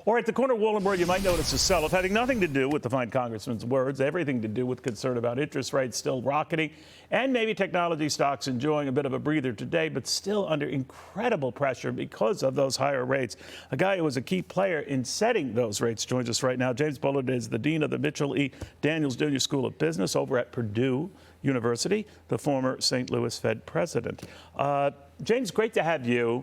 Or at the corner of Wallenberg, you might notice a sell-off having nothing to do with the fine congressman's words, everything to do with concern about interest rates still rocketing, and maybe technology stocks enjoying a bit of a breather today, but still under incredible pressure because of those higher rates. A guy who was a key player in setting those rates joins us right now. James Bullard is the dean of the Mitchell E. Daniels Jr. School of Business over at Purdue University, the former St. Louis Fed president. James, great to have you.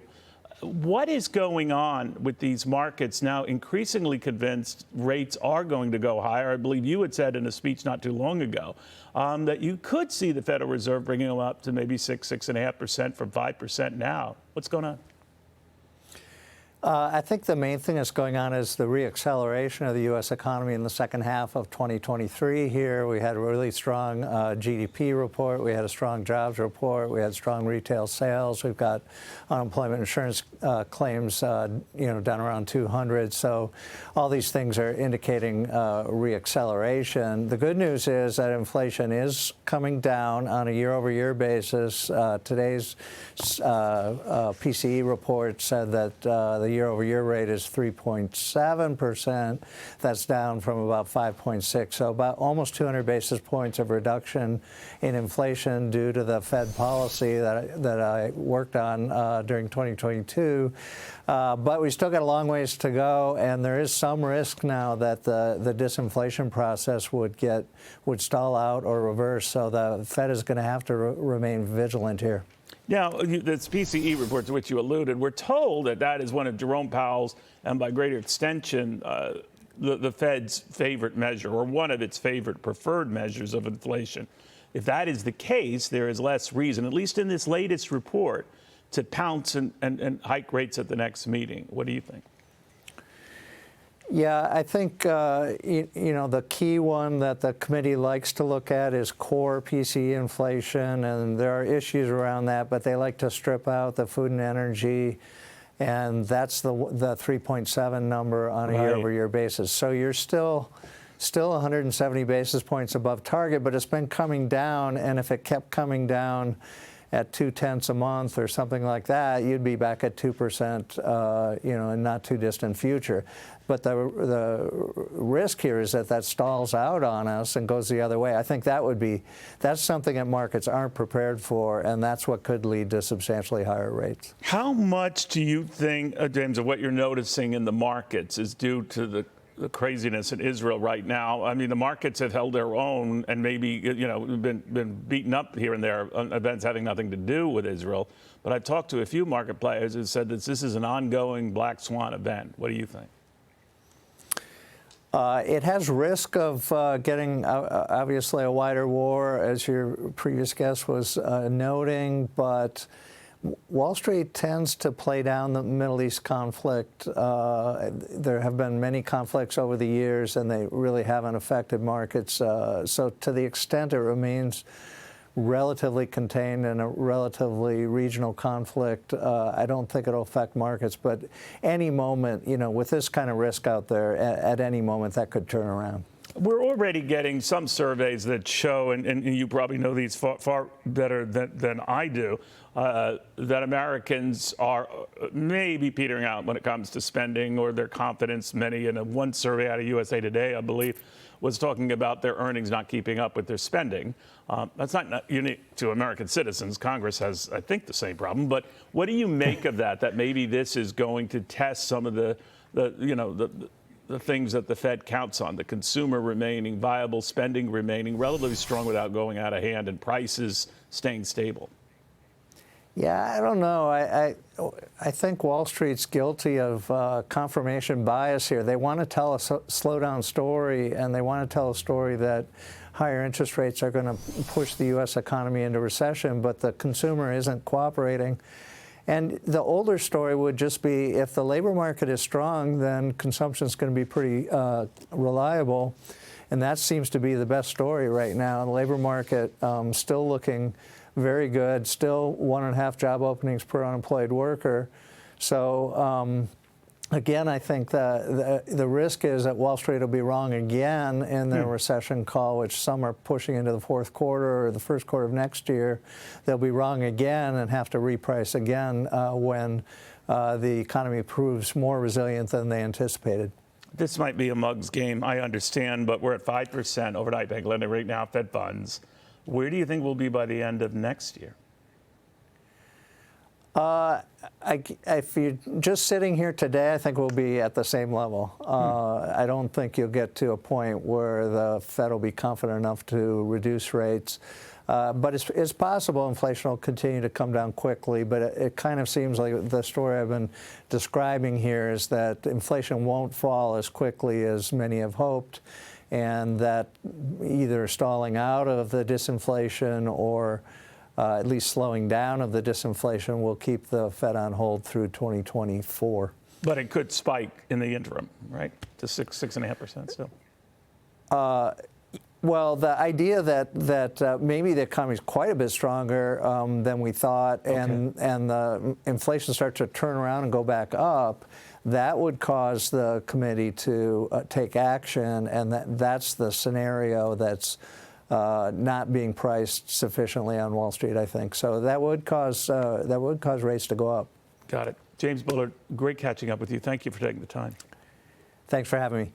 What is going on with these markets now increasingly convinced rates are going to go higher? I believe you had said in a speech not too long ago that you could see the Federal Reserve bringing them up to maybe 6.5% from 5% now. What's going on? I think the main thing that's going on is the reacceleration of the U.S. economy in the second half of 2023 here. We had a really strong GDP report. We had a strong jobs report. We had strong retail sales. We've got unemployment insurance claims, down around 200. So all these things are indicating reacceleration. The good news is that inflation is coming down on a year-over-year basis. Today's PCE report said that the year-over-year rate is 3.7%. That's down from about 5.6. So about almost 200 basis points of reduction in inflation due to the Fed policy that I worked on during 2022. But we still got a long ways to go, and there is some risk now that the disinflation process would stall out or reverse. So the Fed is going to have to remain vigilant here. Now, this PCE report to which you alluded, we're told that that is one of Jerome Powell's, and by greater extension, the Fed's favorite measure, or one of its favorite preferred measures of inflation. If that is the case, there is less reason, at least in this latest report, to pounce and hike rates at the next meeting. What do you think? Yeah, I think, the key one that the committee likes to look at is core PCE inflation, and there are issues around that, but they like to strip out the food and energy, and that's the 3.7 number on a year-over-year basis. So you're still 170 basis points above target, but it's been coming down, and if it kept coming down at 0.2 a month or something like that, you'd be back at 2%, in not too distant future. But the risk here is that stalls out on us and goes the other way. I think that's something that markets aren't prepared for, and that's what could lead to substantially higher rates. How much do you think, James, of what you're noticing in the markets is due to the craziness in Israel right now? I mean, the markets have held their own and maybe, been beaten up here and there on events having nothing to do with Israel. But I've talked to a few market players who said that this is an ongoing black swan event. What do you think? It has risk of getting, obviously, a wider war, as your previous guest was noting, but Wall Street tends to play down the Middle East conflict. There have been many conflicts over the years, and they really haven't affected markets. So to the extent it remains relatively contained in a relatively regional conflict, I don't think it'll affect markets. But any moment, with this kind of risk out there, at any moment that could turn around. We're already getting some surveys that show, and you probably know these far better than I do, that Americans are maybe petering out when it comes to spending or their confidence. Many, in one survey out of USA Today, I believe, was talking about their earnings not keeping up with their spending. That's not unique to American citizens. Congress has, I think, the same problem. But what do you make of that maybe this is going to test some of the things that the Fed counts on, the consumer remaining viable, spending remaining relatively strong without going out of hand, and prices staying stable? Yeah, I don't know. I think Wall Street's guilty of confirmation bias here. They want to tell a slowdown story, and they want to tell a story that higher interest rates are going to push the U.S. economy into recession, but the consumer isn't cooperating. And the older story would just be, if the labor market is strong, then consumption is going to be pretty reliable. And that seems to be the best story right now. The labor market still looking very good, still 1.5 job openings per unemployed worker. So again, I think the risk is that Wall Street will be wrong again in their recession call, which some are pushing into the fourth quarter or the first quarter of next year. They'll be wrong again and have to reprice again when the economy proves more resilient than they anticipated. This might be a mug's game, I understand, but we're at 5% overnight bank lending right now, Fed funds. Where do you think we'll be by the end of next year? If you're just sitting here today, I think we'll be at the same level. I don't think you'll get to a point where the Fed will be confident enough to reduce rates. But it's possible inflation will continue to come down quickly, but it kind of seems like the story I've been describing here is that inflation won't fall as quickly as many have hoped, and that either stalling out of the disinflation or at least slowing down of the disinflation will keep the Fed on hold through 2024. But it could spike in the interim, right, to 6.5% still. Well, the idea that maybe the economy is quite a bit stronger than we thought, and the inflation starts to turn around and go back up, that would cause the committee to take action, and that's the scenario that's not being priced sufficiently on Wall Street, I think. So that would cause rates to go up. Got it. James Bullard, great catching up with you. Thank you for taking the time. Thanks for having me.